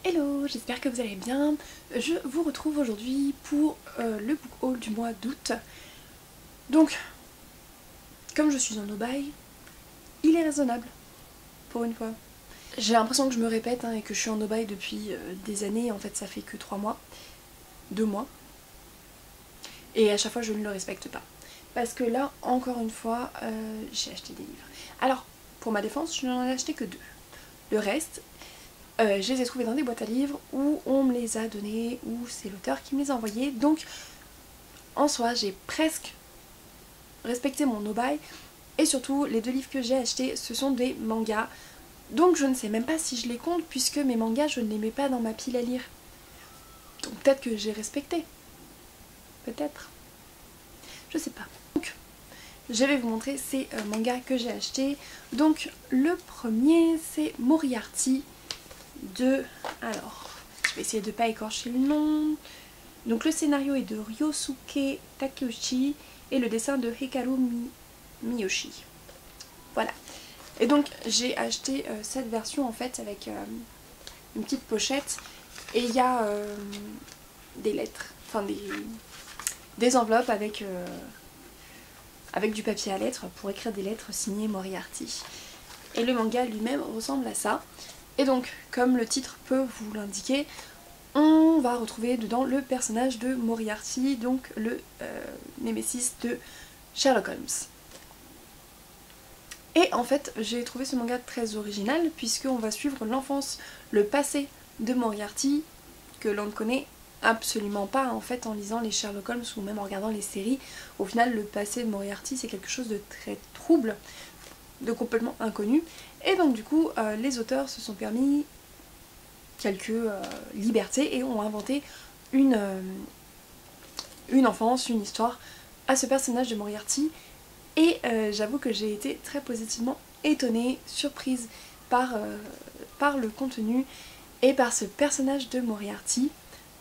Hello, j'espère que vous allez bien. Je vous retrouve aujourd'hui pour le book haul du mois d'août. Donc, comme je suis en no-buy, il est raisonnable, pour une fois. J'ai l'impression que je me répète et que je suis en no-buy depuis des années, en fait ça fait que 3 mois, 2 mois. Et à chaque fois je ne le respecte pas. Parce que là, encore une fois, j'ai acheté des livres. Alors, pour ma défense, je n'en ai acheté que 2. Le reste, je les ai trouvés dans des boîtes à livres où on me les a donnés, où c'est l'auteur qui me les a envoyés. Donc en soi j'ai presque respecté mon no-buy. Et surtout les 2 livres que j'ai achetés ce sont des mangas. Donc je ne sais même pas si je les compte puisque mes mangas je ne les mets pas dans ma pile à lire. Donc peut-être que j'ai respecté. Peut-être. Je sais pas. Donc je vais vous montrer ces mangas que j'ai achetés. Donc le premier c'est Moriarty de... Alors, je vais essayer de ne pas écorcher le nom. Donc le scénario est de Ryosuke Takeuchi et le dessin de Hikaru Miyoshi. Voilà. Et donc j'ai acheté cette version en fait avec une petite pochette et il y a des lettres, enfin des enveloppes avec du papier à lettres pour écrire des lettres signées Moriarty. Et le manga lui-même ressemble à ça. Et donc, comme le titre peut vous l'indiquer, on va retrouver dedans le personnage de Moriarty, donc le némésis de Sherlock Holmes. Et en fait, j'ai trouvé ce manga très original, puisqu'on va suivre l'enfance, le passé de Moriarty, que l'on ne connaît absolument pas en fait en lisant les Sherlock Holmes ou même en regardant les séries. Au final, le passé de Moriarty, c'est quelque chose de très trouble, de complètement inconnu. Et donc du coup, les auteurs se sont permis quelques libertés et ont inventé une enfance, une histoire à ce personnage de Moriarty. Et j'avoue que j'ai été très positivement étonnée, surprise par le contenu et par ce personnage de Moriarty,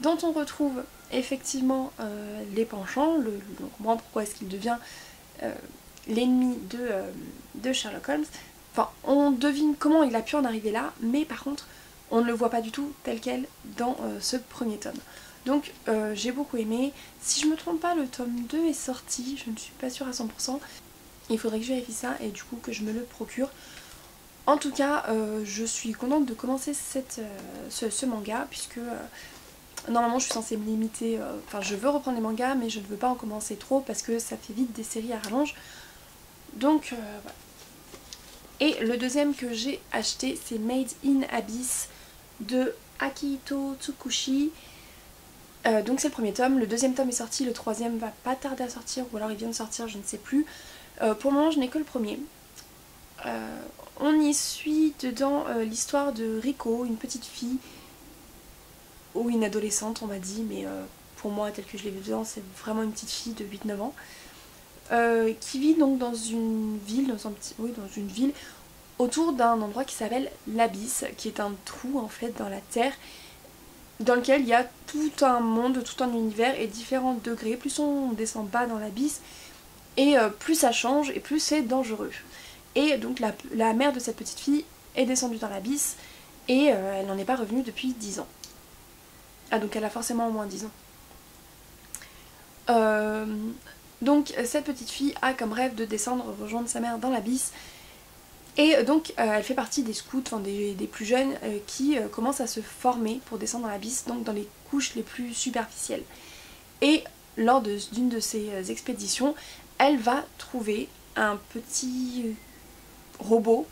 dont on retrouve effectivement les penchants, on comprend pourquoi est-ce qu'il devient l'ennemi de Sherlock Holmes. Enfin, on devine comment il a pu en arriver là, mais par contre, on ne le voit pas du tout tel quel dans ce premier tome. Donc j'ai beaucoup aimé. Si je me trompe pas, le tome 2 est sorti, je ne suis pas sûre à 100%. Il faudrait que je vérifie ça et du coup que je me le procure. En tout cas, je suis contente de commencer ce manga, puisque normalement je suis censée me limiter, enfin je veux reprendre les mangas, mais je ne veux pas en commencer trop parce que ça fait vite des séries à rallonge. Donc voilà. Et le deuxième que j'ai acheté, c'est Made in Abyss de Akihito Tsukushi. Donc c'est le premier tome, le deuxième tome est sorti, le troisième va pas tarder à sortir, ou alors il vient de sortir, je ne sais plus. Pour le moment je n'ai que le premier. On y suit dedans l'histoire de Riko, une petite fille, ou une adolescente on m'a dit, mais pour moi tel que je l'ai vu dedans c'est vraiment une petite fille de 8-9 ans. Qui vit donc dans une ville, dans une ville autour d'un endroit qui s'appelle l'Abysse, qui est un trou en fait dans la terre, dans lequel il y a tout un monde, tout un univers et différents degrés. Plus on descend bas dans l'Abysse, et plus ça change et plus c'est dangereux. Et donc la mère de cette petite fille est descendue dans l'Abysse et elle n'en est pas revenue depuis 10 ans. Ah, donc elle a forcément au moins 10 ans. Donc cette petite fille a comme rêve de descendre, rejoindre sa mère dans l'Abysse. Et donc elle fait partie des scouts, enfin des plus jeunes qui commencent à se former pour descendre dans l'Abysse, donc dans les couches les plus superficielles. Et lors d'une de ces expéditions, elle va trouver un petit robot,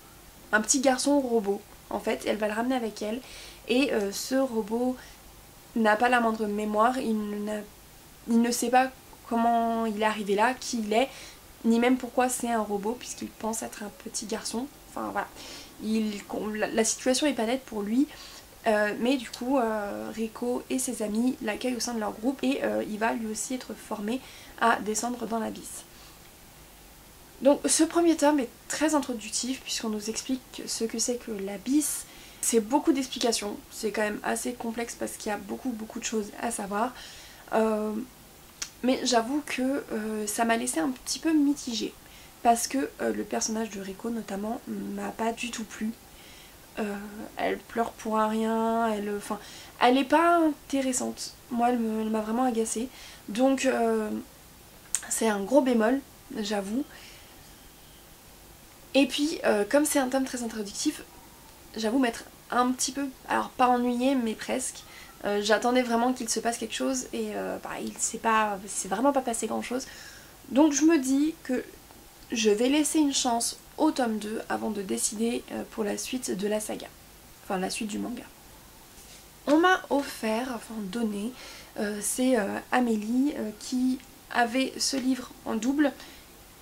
un petit garçon robot en fait, elle va le ramener avec elle. Et ce robot n'a pas la moindre mémoire, il ne sait pas comment il est arrivé là, qui il est, ni même pourquoi c'est un robot puisqu'il pense être un petit garçon. Enfin voilà, la situation est pas nette pour lui, mais du coup Riko et ses amis l'accueillent au sein de leur groupe et il va lui aussi être formé à descendre dans l'Abysse. Donc ce premier tome est très introductif puisqu'on nous explique ce que c'est que l'Abysse. C'est beaucoup d'explications, c'est quand même assez complexe parce qu'il y a beaucoup de choses à savoir. Mais j'avoue que ça m'a laissé un petit peu mitigée. Parce que le personnage de Riko notamment m'a pas du tout plu. elle pleure pour un rien, enfin, elle est pas intéressante. Moi elle m'a vraiment agacée. Donc c'est un gros bémol, j'avoue. Et puis comme c'est un tome très introductif, j'avoue m'être un petit peu, alors pas ennuyée mais presque. J'attendais vraiment qu'il se passe quelque chose et il s'est vraiment pas passé grand chose. Donc je me dis que je vais laisser une chance au tome 2 avant de décider pour la suite de la saga. Enfin la suite du manga. On m'a offert, enfin donné, c'est Amélie qui avait ce livre en double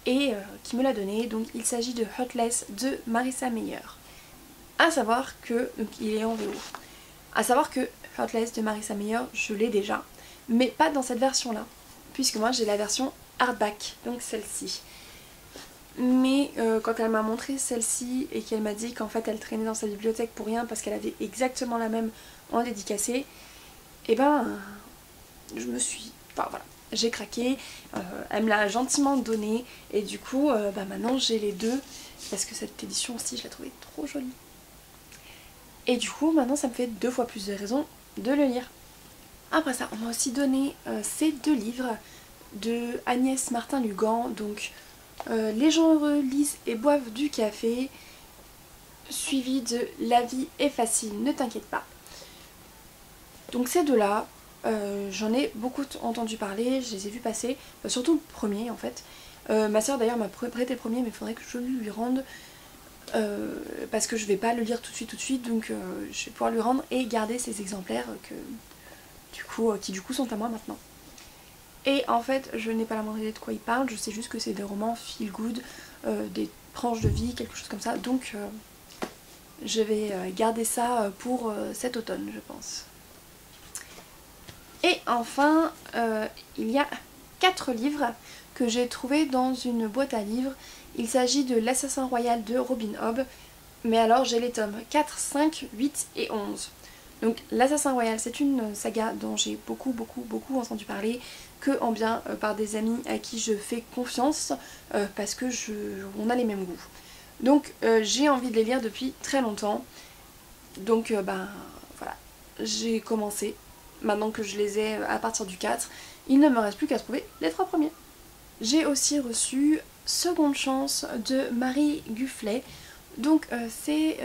et qui me l'a donné. Donc il s'agit de Heartless de Marissa Meyer. A savoir que, donc il est en VO, à savoir que Heartless de Marissa Meyer, je l'ai déjà, mais pas dans cette version là, puisque moi j'ai la version hardback, donc celle-ci. Mais quand elle m'a montré celle-ci et qu'elle m'a dit qu'en fait elle traînait dans sa bibliothèque pour rien parce qu'elle avait exactement la même en dédicacé, et ben je me suis, enfin voilà, j'ai craqué, elle me l'a gentiment donné et du coup maintenant j'ai les deux parce que cette édition aussi je la trouvais trop jolie. Et du coup maintenant ça me fait 2 fois plus de raisons de le lire. Après ça on m'a aussi donné ces 2 livres de Agnès Martin-Lugan, donc Les gens heureux lisent et boivent du café, suivi de La vie est facile, ne t'inquiète pas. Donc ces 2 là, j'en ai beaucoup entendu parler, je les ai vus passer, surtout le premier en fait. Ma soeur d'ailleurs m'a prêté le premier mais il faudrait que je lui rende parce que je vais pas le lire tout de suite donc je vais pouvoir lui rendre et garder ces exemplaires qui du coup sont à moi maintenant. Et en fait je n'ai pas la moindre idée de quoi il parle, je sais juste que c'est des romans feel good, des tranches de vie, quelque chose comme ça, donc je vais garder ça pour cet automne je pense. Et enfin il y a 4 livres que j'ai trouvés dans une boîte à livres. Il s'agit de L'Assassin Royal de Robin Hobb, mais alors j'ai les tomes 4, 5, 8 et 11. Donc L'Assassin Royal c'est une saga dont j'ai beaucoup entendu parler, que en bien par des amis à qui je fais confiance parce que on a les mêmes goûts. Donc j'ai envie de les lire depuis très longtemps, donc voilà, j'ai commencé. Maintenant que je les ai à partir du 4, il ne me reste plus qu'à trouver les 3 premiers. J'ai aussi reçu Seconde chance de Marie Gufflet. Donc c'est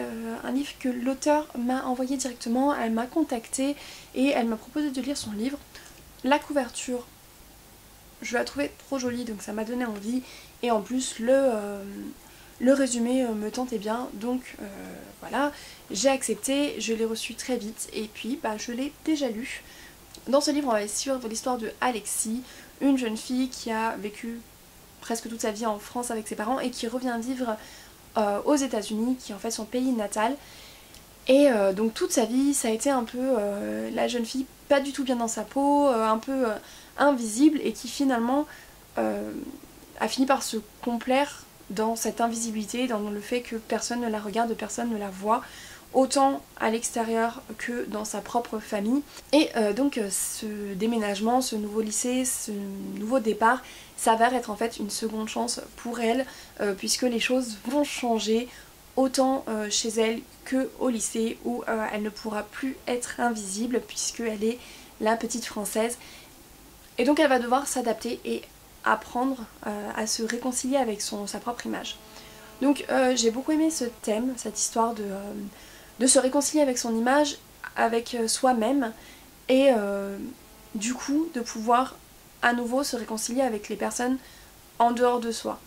un livre que l'auteur m'a envoyé directement, elle m'a contactée et elle m'a proposé de lire son livre. La couverture, je la trouvais trop jolie donc ça m'a donné envie et en plus le résumé me tentait bien donc voilà, j'ai accepté, je l'ai reçu très vite et puis je l'ai déjà lu. Dans ce livre on va suivre l'histoire de Alexis, une jeune fille qui a vécu presque toute sa vie en France avec ses parents et qui revient vivre aux États-Unis, qui est en fait son pays natal. Et donc toute sa vie ça a été un peu la jeune fille pas du tout bien dans sa peau, un peu invisible et qui finalement a fini par se complaire dans cette invisibilité, dans le fait que personne ne la regarde, personne ne la voit, autant à l'extérieur que dans sa propre famille. Et donc ce déménagement, ce nouveau lycée, ce nouveau départ s'avère être en fait une seconde chance pour elle puisque les choses vont changer autant chez elle que au lycée où elle ne pourra plus être invisible puisqu'elle est la petite française. Et donc elle va devoir s'adapter et apprendre à se réconcilier avec sa propre image. Donc j'ai beaucoup aimé ce thème, cette histoire de se réconcilier avec son image, avec soi-même et du coup de pouvoir à nouveau se réconcilier avec les personnes en dehors de soi.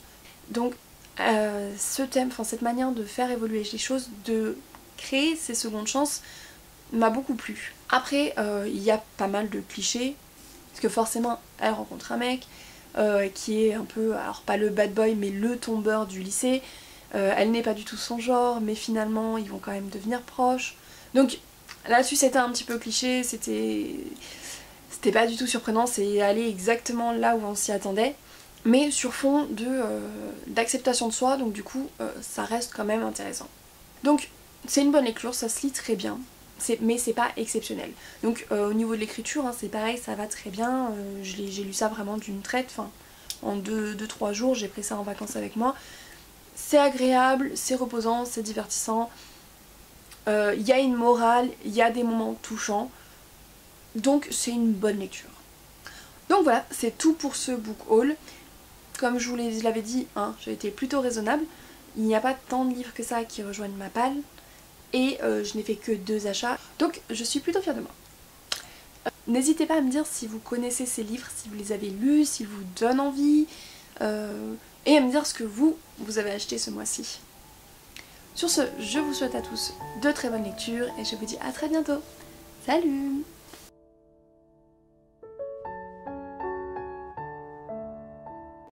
Donc ce thème, cette manière de faire évoluer les choses, de créer ces secondes chances m'a beaucoup plu. Après il y a pas mal de clichés parce que forcément elle rencontre un mec qui est un peu, alors pas le bad boy mais le tombeur du lycée. Elle n'est pas du tout son genre mais finalement ils vont quand même devenir proches. Donc là-dessus c'était un petit peu cliché, c'était pas du tout surprenant, c'est aller exactement là où on s'y attendait. Mais sur fond d'acceptation de soi, donc du coup ça reste quand même intéressant. Donc c'est une bonne lecture, ça se lit très bien, mais c'est pas exceptionnel. Donc au niveau de l'écriture, hein, c'est pareil, ça va très bien, j'ai lu ça vraiment d'une traite, en 2-3 jours, j'ai pris ça en vacances avec moi. C'est agréable, c'est reposant, c'est divertissant. Il y a une morale, il y a des moments touchants, donc c'est une bonne lecture. Donc voilà, c'est tout pour ce book haul. Comme je vous l'avais dit, hein, j'ai été plutôt raisonnable. Il n'y a pas tant de livres que ça qui rejoignent ma palle. Et je n'ai fait que 2 achats. Donc je suis plutôt fière de moi. N'hésitez pas à me dire si vous connaissez ces livres, si vous les avez lus, s'ils vous donnent envie. Et à me dire ce que vous avez acheté ce mois-ci. Sur ce, je vous souhaite à tous de très bonnes lectures et je vous dis à très bientôt. Salut!